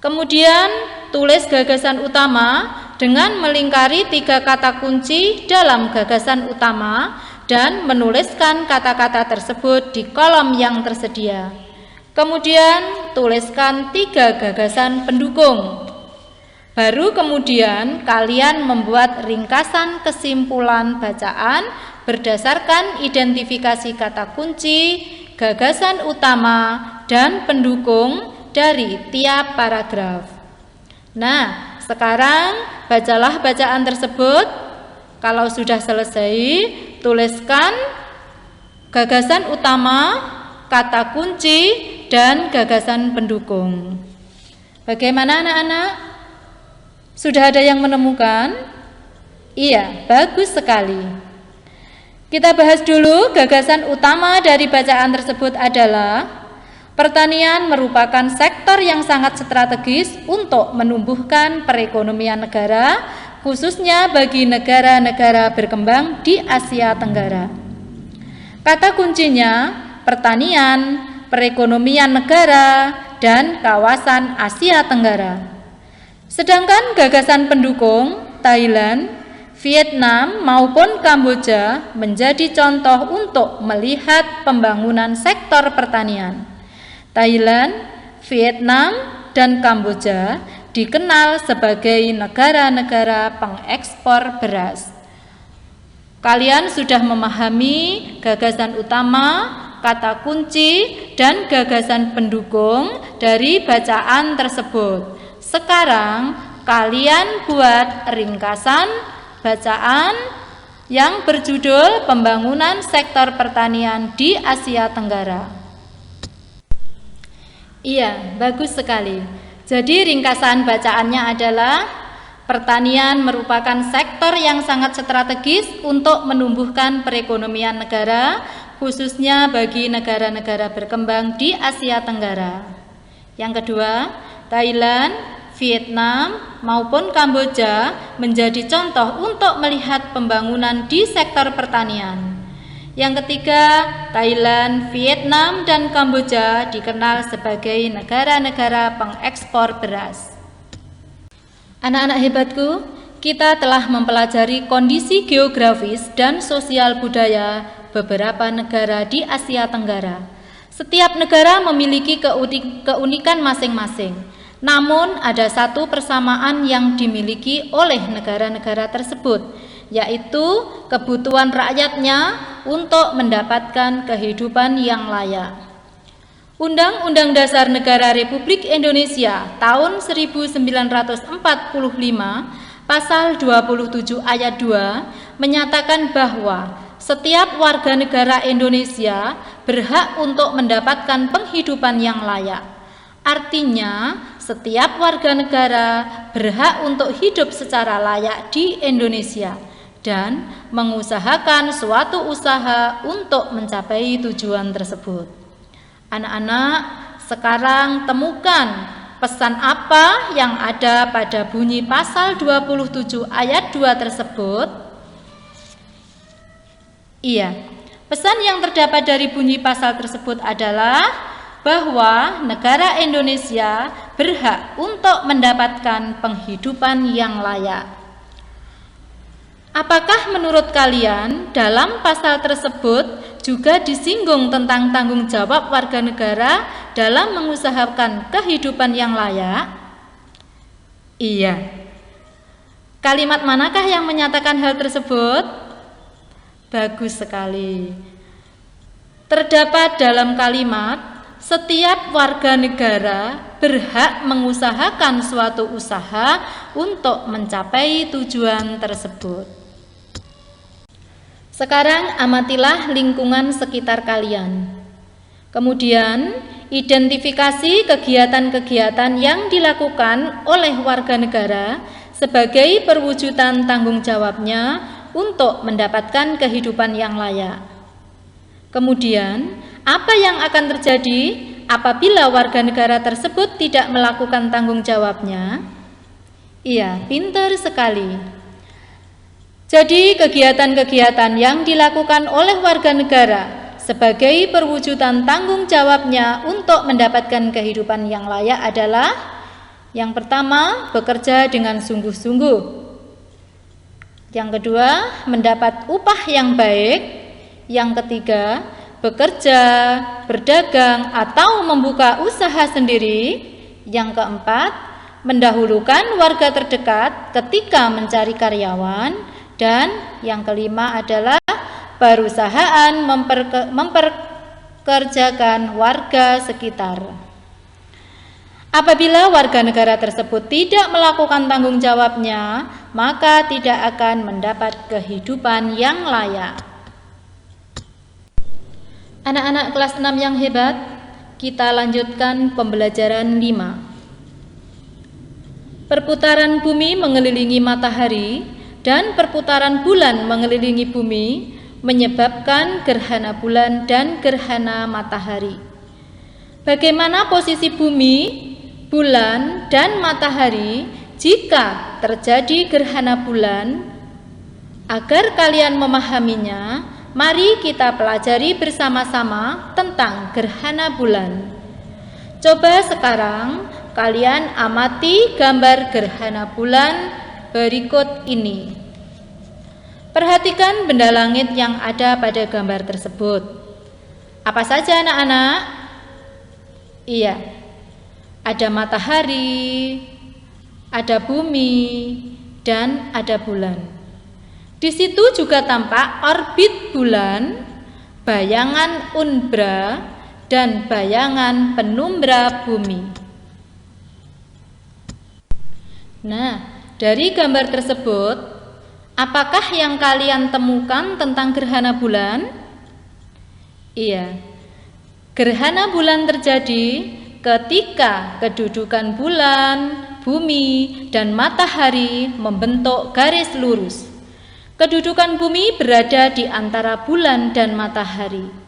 Kemudian, tulis gagasan utama dengan melingkari 3 kata kunci dalam gagasan utama dan menuliskan kata-kata tersebut di kolom yang tersedia. Kemudian, tuliskan 3 gagasan pendukung. Baru kemudian kalian membuat ringkasan kesimpulan bacaan berdasarkan identifikasi kata kunci, gagasan utama, dan pendukung dari tiap paragraf. Nah, sekarang bacalah bacaan tersebut. Kalau sudah selesai, tuliskan gagasan utama, kata kunci, dan gagasan pendukung. Bagaimana anak-anak? Sudah ada yang menemukan? Iya, bagus sekali. Kita bahas dulu gagasan utama dari bacaan tersebut adalah pertanian merupakan sektor yang sangat strategis untuk menumbuhkan perekonomian negara, khususnya bagi negara-negara berkembang di Asia Tenggara. Kata kuncinya pertanian, perekonomian negara, dan kawasan Asia Tenggara. Sedangkan gagasan pendukung Thailand, Vietnam maupun Kamboja menjadi contoh untuk melihat pembangunan sektor pertanian. Thailand, Vietnam, dan Kamboja dikenal sebagai negara-negara pengekspor beras. Kalian sudah memahami gagasan utama, kata kunci, dan gagasan pendukung dari bacaan tersebut. Sekarang kalian buat ringkasan bacaan yang berjudul Pembangunan Sektor Pertanian di Asia Tenggara. Iya, bagus sekali. Jadi ringkasan bacaannya adalah pertanian merupakan sektor yang sangat strategis untuk menumbuhkan perekonomian negara, khususnya bagi negara-negara berkembang di Asia Tenggara. Yang kedua, Thailand, Vietnam, maupun Kamboja menjadi contoh untuk melihat pembangunan di sektor pertanian. Yang ketiga, Thailand, Vietnam, dan Kamboja dikenal sebagai negara-negara pengekspor beras. Anak-anak hebatku, kita telah mempelajari kondisi geografis dan sosial budaya beberapa negara di Asia Tenggara. Setiap negara memiliki keunikan masing-masing. Namun ada satu persamaan yang dimiliki oleh negara-negara tersebut, yaitu kebutuhan rakyatnya untuk mendapatkan kehidupan yang layak. Undang-Undang Dasar Negara Republik Indonesia tahun 1945 pasal 27 ayat 2 menyatakan bahwa setiap warga negara Indonesia berhak untuk mendapatkan penghidupan yang layak. Artinya, setiap warga negara berhak untuk hidup secara layak di Indonesia dan mengusahakan suatu usaha untuk mencapai tujuan tersebut. Anak-anak, sekarang temukan pesan apa yang ada pada bunyi pasal 27 ayat 2 tersebut? Iya, pesan yang terdapat dari bunyi pasal tersebut adalah bahwa negara Indonesia berhak untuk mendapatkan penghidupan yang layak. Apakah menurut kalian dalam pasal tersebut juga disinggung tentang tanggung jawab warga negara dalam mengusahakan kehidupan yang layak? Iya. Kalimat manakah yang menyatakan hal tersebut? Bagus sekali. Terdapat dalam kalimat, setiap warga negara berhak mengusahakan suatu usaha untuk mencapai tujuan tersebut. Sekarang amatilah lingkungan sekitar kalian. Kemudian, identifikasi kegiatan-kegiatan yang dilakukan oleh warga negara sebagai perwujudan tanggung jawabnya untuk mendapatkan kehidupan yang layak. Kemudian, apa yang akan terjadi apabila warga negara tersebut tidak melakukan tanggung jawabnya? Iya, pintar sekali. Jadi, kegiatan-kegiatan yang dilakukan oleh warga negara sebagai perwujudan tanggung jawabnya untuk mendapatkan kehidupan yang layak adalah: yang pertama, bekerja dengan sungguh-sungguh. Yang kedua, mendapat upah yang baik. Yang ketiga, bekerja, berdagang, atau membuka usaha sendiri. Yang keempat, mendahulukan warga terdekat ketika mencari karyawan. Dan yang kelima adalah perusahaan memperkerjakan warga sekitar. Apabila warga negara tersebut tidak melakukan tanggung jawabnya, maka tidak akan mendapat kehidupan yang layak. Anak-anak kelas 6 yang hebat, kita lanjutkan pembelajaran 5. Perputaran bumi mengelilingi matahari dan perputaran bulan mengelilingi bumi menyebabkan gerhana bulan dan gerhana matahari. Bagaimana posisi bumi, bulan, dan matahari jika terjadi gerhana bulan? Agar kalian memahaminya, mari kita pelajari bersama-sama tentang gerhana bulan. Coba sekarang kalian amati gambar gerhana bulan berikut ini. Perhatikan benda langit yang ada pada gambar tersebut. Apa saja anak-anak? Iya, ada matahari, ada bumi, dan ada bulan. Di situ juga tampak orbit bulan, bayangan umbra, dan bayangan penumbra bumi. Nah, dari gambar tersebut, apakah yang kalian temukan tentang gerhana bulan? Iya, gerhana bulan terjadi ketika kedudukan bulan, bumi, dan matahari membentuk garis lurus. Kedudukan bumi berada di antara bulan dan matahari.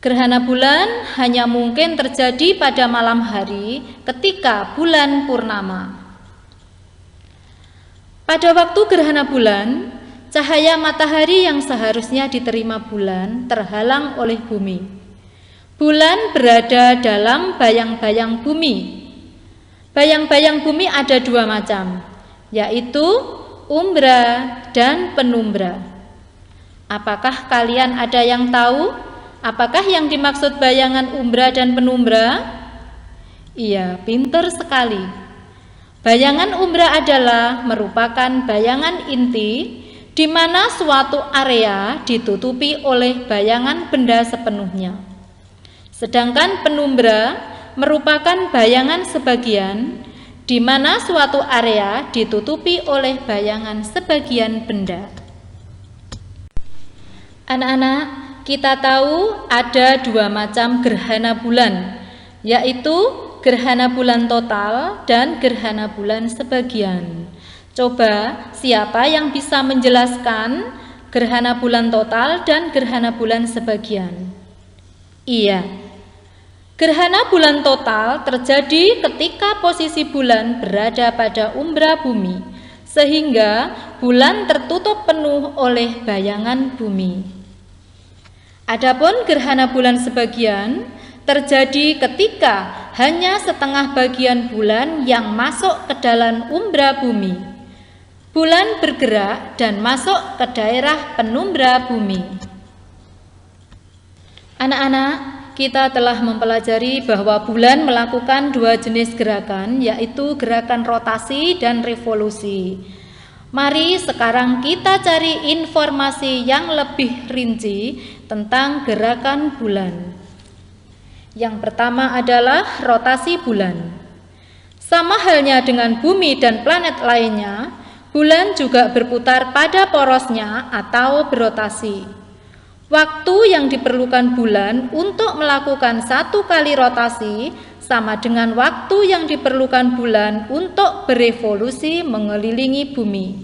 Gerhana bulan hanya mungkin terjadi pada malam hari ketika bulan purnama. Pada waktu gerhana bulan, Cahaya matahari yang seharusnya diterima bulan terhalang oleh bumi. Bulan berada dalam bayang-bayang bumi. Bayang-bayang bumi ada dua macam, yaitu umbra dan penumbra. Apakah kalian ada yang tahu? Apakah yang dimaksud bayangan umbra dan penumbra? Iya, pintar sekali. Bayangan umbra adalah merupakan bayangan inti di mana suatu area ditutupi oleh bayangan benda sepenuhnya. Sedangkan penumbra merupakan bayangan sebagian di mana suatu area ditutupi oleh bayangan sebagian benda. Anak-anak, kita tahu ada dua macam gerhana bulan, yaitu gerhana bulan total dan gerhana bulan sebagian. Coba, siapa yang bisa menjelaskan gerhana bulan total dan gerhana bulan sebagian? Iya, gerhana bulan total terjadi ketika posisi bulan berada pada umbra bumi, sehingga bulan tertutup penuh oleh bayangan bumi. Adapun gerhana bulan sebagian terjadi ketika hanya setengah bagian bulan yang masuk ke dalam umbra bumi. Bulan bergerak dan masuk ke daerah penumbra bumi. Anak-anak, kita telah mempelajari bahwa bulan melakukan dua jenis gerakan, yaitu gerakan rotasi dan revolusi. Mari sekarang kita cari informasi yang lebih rinci tentang gerakan bulan. Yang pertama adalah rotasi bulan. Sama halnya dengan bumi dan planet lainnya, bulan juga berputar pada porosnya atau berotasi. Waktu yang diperlukan bulan untuk melakukan satu kali rotasi sama dengan waktu yang diperlukan bulan untuk berevolusi mengelilingi bumi.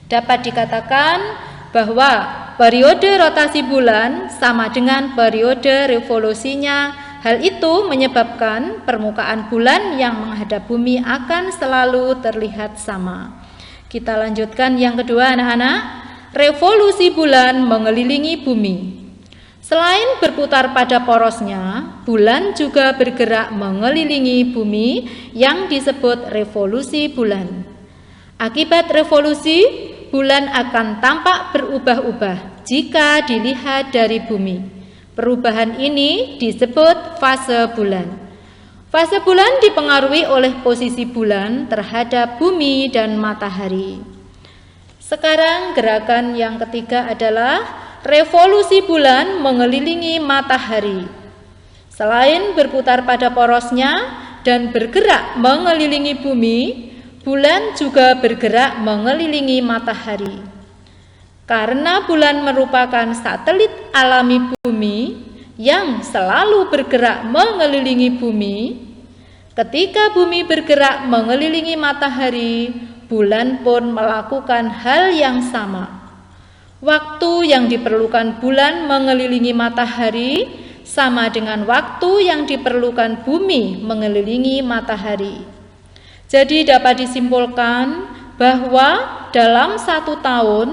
Dapat dikatakan bahwa periode rotasi bulan sama dengan periode revolusinya. Hal itu menyebabkan permukaan bulan yang menghadap bumi akan selalu terlihat sama. Kita lanjutkan yang kedua, anak-anak. Revolusi bulan mengelilingi bumi. Selain berputar pada porosnya, bulan juga bergerak mengelilingi bumi yang disebut revolusi bulan. Akibat revolusi, bulan akan tampak berubah-ubah jika dilihat dari bumi. Perubahan ini disebut fase bulan. Fase bulan dipengaruhi oleh posisi bulan terhadap bumi dan matahari. Sekarang gerakan yang ketiga adalah revolusi bulan mengelilingi matahari. Selain berputar pada porosnya dan bergerak mengelilingi bumi, bulan juga bergerak mengelilingi matahari. Karena bulan merupakan satelit alami bumi yang selalu bergerak mengelilingi bumi, ketika bumi bergerak mengelilingi matahari, bulan pun melakukan hal yang sama. Waktu yang diperlukan bulan mengelilingi matahari sama dengan waktu yang diperlukan bumi mengelilingi matahari. Jadi dapat disimpulkan bahwa dalam 1 tahun,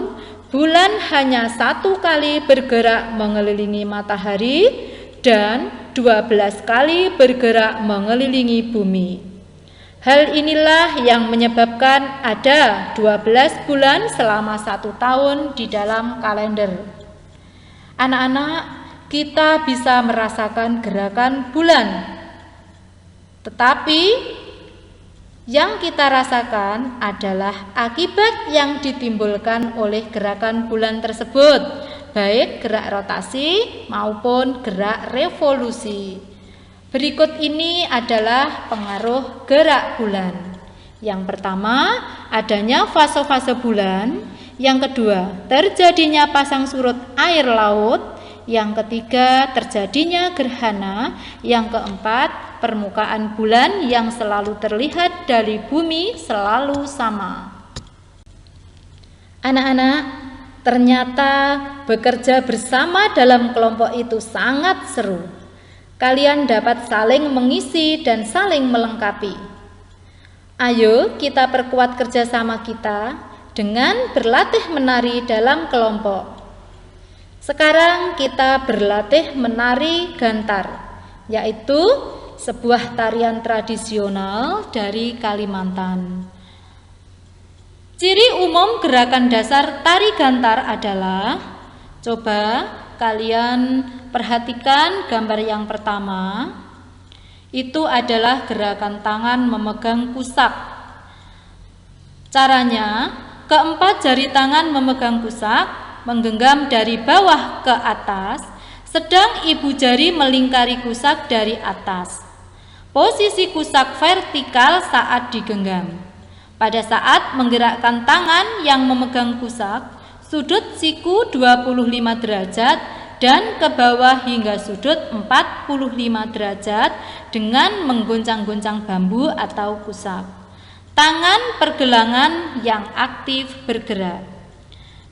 bulan hanya 1 kali bergerak mengelilingi matahari dan 12 kali bergerak mengelilingi bumi. Hal inilah yang menyebabkan ada 12 bulan selama 1 tahun di dalam kalender. Anak-anak, kita bisa merasakan gerakan bulan. Tetapi yang kita rasakan adalah akibat yang ditimbulkan oleh gerakan bulan tersebut, baik gerak rotasi maupun gerak revolusi. Berikut ini adalah pengaruh gerak bulan. Yang pertama, adanya fase-fase bulan. Yang kedua, terjadinya pasang surut air laut. Yang ketiga, terjadinya gerhana. Yang keempat, permukaan bulan yang selalu terlihat dari bumi selalu sama. Anak-anak, ternyata bekerja bersama dalam kelompok itu sangat seru. Kalian dapat saling mengisi dan saling melengkapi. Ayo kita perkuat kerjasama kita dengan berlatih menari dalam kelompok. Sekarang kita berlatih menari gantar, yaitu sebuah tarian tradisional dari Kalimantan. Ciri umum gerakan dasar tari gantar adalah, coba kalian perhatikan gambar yang pertama. Itu adalah gerakan tangan memegang pusak. Caranya, keempat jari tangan memegang pusak, menggenggam dari bawah ke atas, sedang ibu jari melingkari pusak dari atas. Posisi pusak vertikal saat digenggam. Pada saat menggerakkan tangan yang memegang pusak, sudut siku 25 derajat dan ke bawah hingga sudut 45 derajat dengan menggoncang-goncang bambu atau pusak. Tangan pergelangan yang aktif bergerak.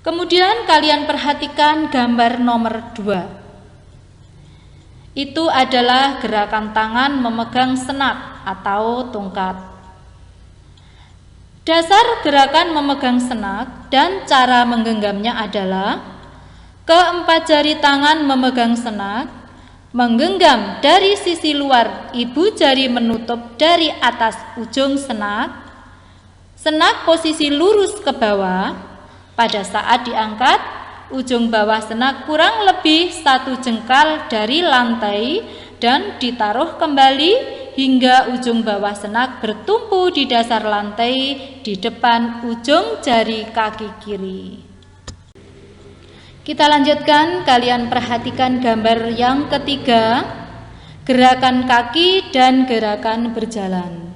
Kemudian kalian perhatikan gambar nomor 2. Itu adalah gerakan tangan memegang senak atau tongkat. Dasar gerakan memegang senak dan cara menggenggamnya adalah, keempat jari tangan memegang senak, menggenggam dari sisi luar, ibu jari menutup dari atas ujung senak. Senak posisi lurus ke bawah. Pada saat diangkat, ujung bawah senak kurang lebih 1 jengkal dari lantai dan ditaruh kembali hingga ujung bawah senak bertumpu di dasar lantai di depan ujung jari kaki kiri. Kita lanjutkan, kalian perhatikan gambar yang ketiga, gerakan kaki dan gerakan berjalan.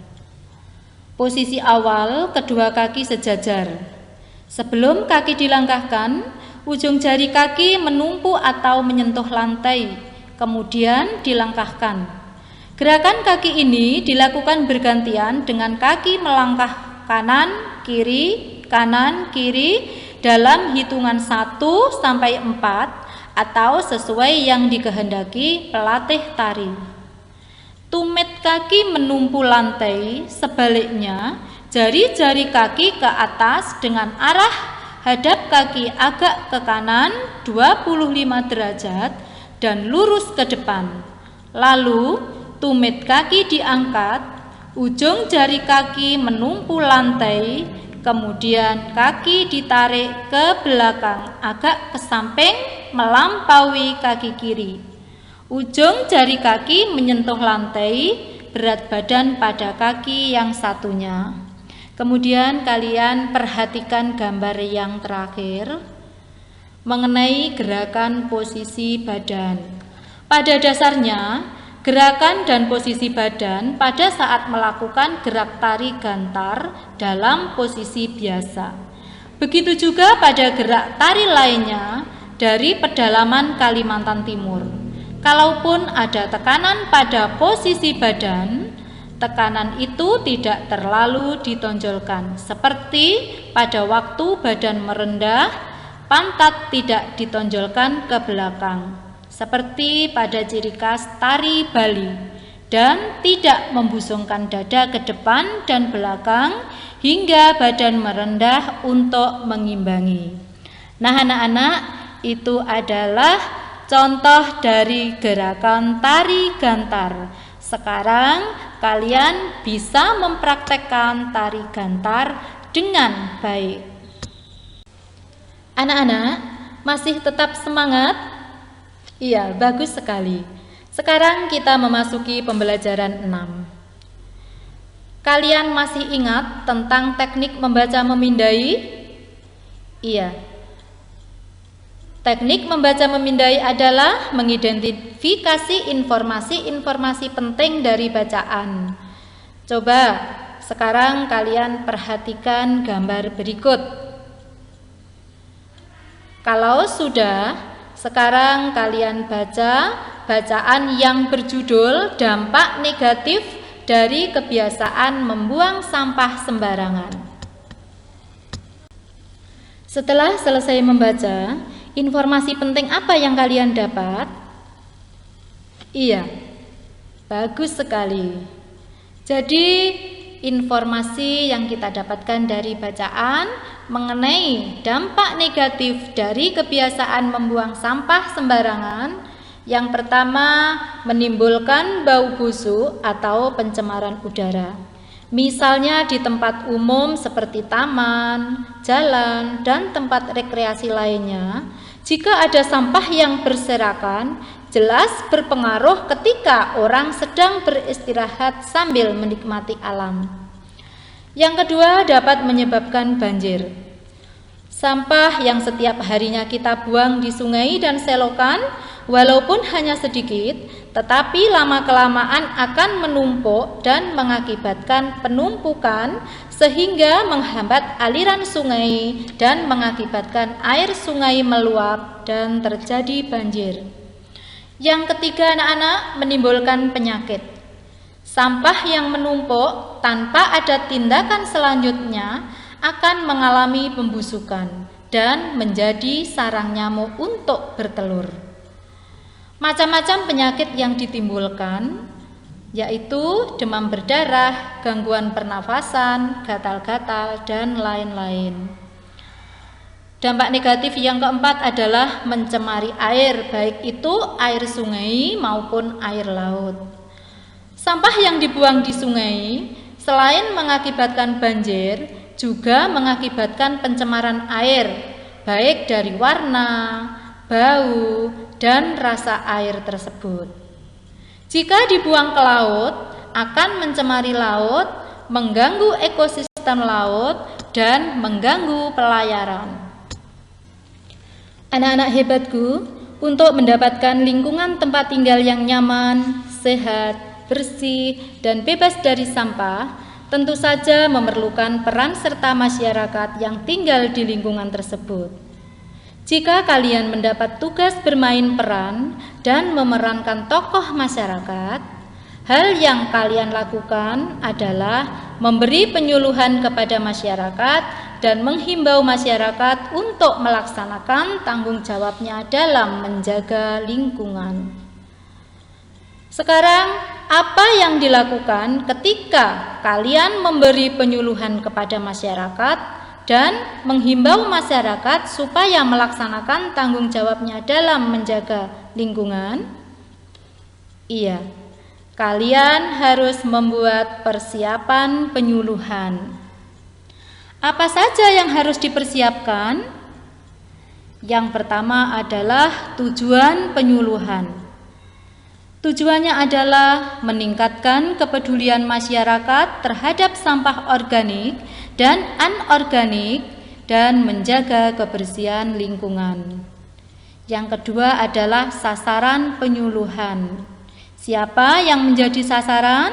Posisi awal, kedua kaki sejajar. Sebelum kaki dilangkahkan, ujung jari kaki menumpu atau menyentuh lantai, kemudian dilangkahkan. Gerakan kaki ini dilakukan bergantian dengan kaki melangkah kanan, kiri, dalam hitungan 1 sampai 4 atau sesuai yang dikehendaki pelatih tari. Tumit kaki menumpu lantai, sebaliknya jari-jari kaki ke atas dengan arah hadap kaki agak ke kanan 25 derajat dan lurus ke depan. Lalu tumit kaki diangkat, ujung jari kaki menumpu lantai, kemudian kaki ditarik ke belakang agak ke samping melampaui kaki kiri. Ujung jari kaki menyentuh lantai, berat badan pada kaki yang satunya. Kemudian kalian perhatikan gambar yang terakhir mengenai gerakan posisi badan. Pada dasarnya, gerakan dan posisi badan pada saat melakukan gerak tari gantar dalam posisi biasa. Begitu juga pada gerak tari lainnya dari pedalaman Kalimantan Timur. Kalaupun ada tekanan pada posisi badan, tekanan itu tidak terlalu ditonjolkan. Seperti pada waktu badan merendah, pantat tidak ditonjolkan ke belakang. Seperti pada ciri khas tari Bali, dan tidak membusungkan dada ke depan dan belakang hingga badan merendah untuk mengimbangi. Nah anak-anak, itu adalah contoh dari gerakan tari gantar. Sekarang kalian bisa mempraktekkan tari gantar dengan baik. Anak-anak, masih tetap semangat? Iya, bagus sekali. Sekarang kita memasuki pembelajaran 6. Kalian masih ingat tentang teknik membaca memindai? Iya. Teknik membaca memindai adalah mengidentifikasi informasi-informasi penting dari bacaan. Coba sekarang kalian perhatikan gambar berikut. Kalau sudah, sekarang kalian baca bacaan yang berjudul dampak negatif dari kebiasaan membuang sampah sembarangan. Setelah selesai membaca, informasi penting apa yang kalian dapat? Iya, bagus sekali. Jadi informasi yang kita dapatkan dari bacaan mengenai dampak negatif dari kebiasaan membuang sampah sembarangan. Yang pertama, menimbulkan bau busuk atau pencemaran udara. Misalnya di tempat umum seperti taman, jalan, dan tempat rekreasi lainnya, jika ada sampah yang berserakan, jelas berpengaruh ketika orang sedang beristirahat sambil menikmati alam. Yang kedua, dapat menyebabkan banjir. Sampah yang setiap harinya kita buang di sungai dan selokan, walaupun hanya sedikit, tetapi lama-kelamaan akan menumpuk dan mengakibatkan penumpukan sehingga menghambat aliran sungai dan mengakibatkan air sungai meluap dan terjadi banjir. Yang ketiga, anak-anak, menimbulkan penyakit. Sampah yang menumpuk tanpa ada tindakan selanjutnya akan mengalami pembusukan dan menjadi sarang nyamuk untuk bertelur. Macam-macam penyakit yang ditimbulkan yaitu demam berdarah, gangguan pernafasan, gatal-gatal, dan lain-lain. Dampak negatif yang keempat adalah mencemari air, baik itu air sungai maupun air laut. Sampah yang dibuang di sungai selain mengakibatkan banjir, juga mengakibatkan pencemaran air, baik dari warna, bau, dan rasa air tersebut. Jika dibuang ke laut, akan mencemari laut, mengganggu ekosistem laut, dan mengganggu pelayaran. Anak-anak hebatku, untuk mendapatkan lingkungan tempat tinggal yang nyaman, sehat, bersih, dan bebas dari sampah, tentu saja memerlukan peran serta masyarakat yang tinggal di lingkungan tersebut. Jika kalian mendapat tugas bermain peran dan memerankan tokoh masyarakat, hal yang kalian lakukan adalah memberi penyuluhan kepada masyarakat dan menghimbau masyarakat untuk melaksanakan tanggung jawabnya dalam menjaga lingkungan. Sekarang, apa yang dilakukan ketika kalian memberi penyuluhan kepada masyarakat dan menghimbau masyarakat supaya melaksanakan tanggung jawabnya dalam menjaga lingkungan? Iya, kalian harus membuat persiapan penyuluhan. Apa saja yang harus dipersiapkan? Yang pertama adalah tujuan penyuluhan. Tujuannya adalah meningkatkan kepedulian masyarakat terhadap sampah organik dan anorganik dan menjaga kebersihan lingkungan. Yang kedua adalah sasaran penyuluhan. Siapa yang menjadi sasaran?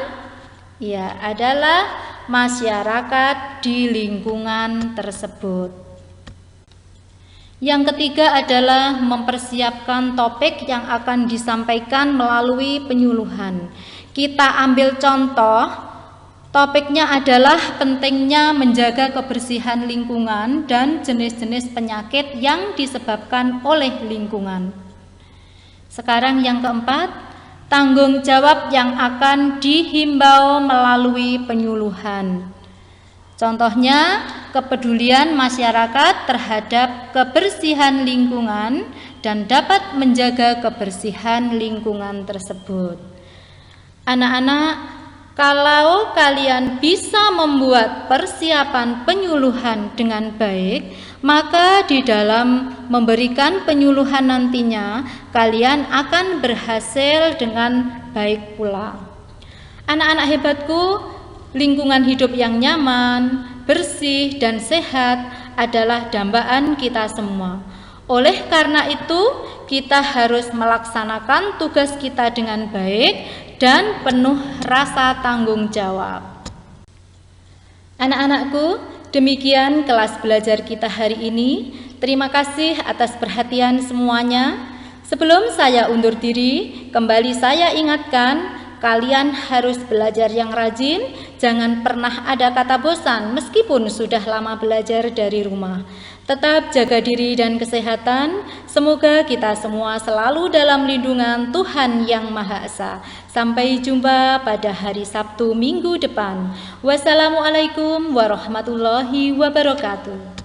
Ya, adalah masyarakat di lingkungan tersebut. Yang ketiga adalah mempersiapkan topik yang akan disampaikan melalui penyuluhan. Kita ambil contoh, topiknya adalah pentingnya menjaga kebersihan lingkungan dan jenis-jenis penyakit yang disebabkan oleh lingkungan. Sekarang yang keempat, tanggung jawab yang akan dihimbau melalui penyuluhan. Contohnya, kepedulian masyarakat terhadap kebersihan lingkungan dan dapat menjaga kebersihan lingkungan tersebut. Anak-anak, kalau kalian bisa membuat persiapan penyuluhan dengan baik, maka di dalam memberikan penyuluhan nantinya, kalian akan berhasil dengan baik pula. Anak-anak hebatku, lingkungan hidup yang nyaman, bersih, dan sehat adalah dambaan kita semua. Oleh karena itu, kita harus melaksanakan tugas kita dengan baik dan penuh rasa tanggung jawab. Anak-anakku, demikian kelas belajar kita hari ini. Terima kasih atas perhatian semuanya. Sebelum saya undur diri, kembali saya ingatkan, kalian harus belajar yang rajin, jangan pernah ada kata bosan meskipun sudah lama belajar dari rumah. Tetap jaga diri dan kesehatan, semoga kita semua selalu dalam lindungan Tuhan Yang Maha Esa. Sampai jumpa pada hari Sabtu minggu depan. Wassalamualaikum warahmatullahi wabarakatuh.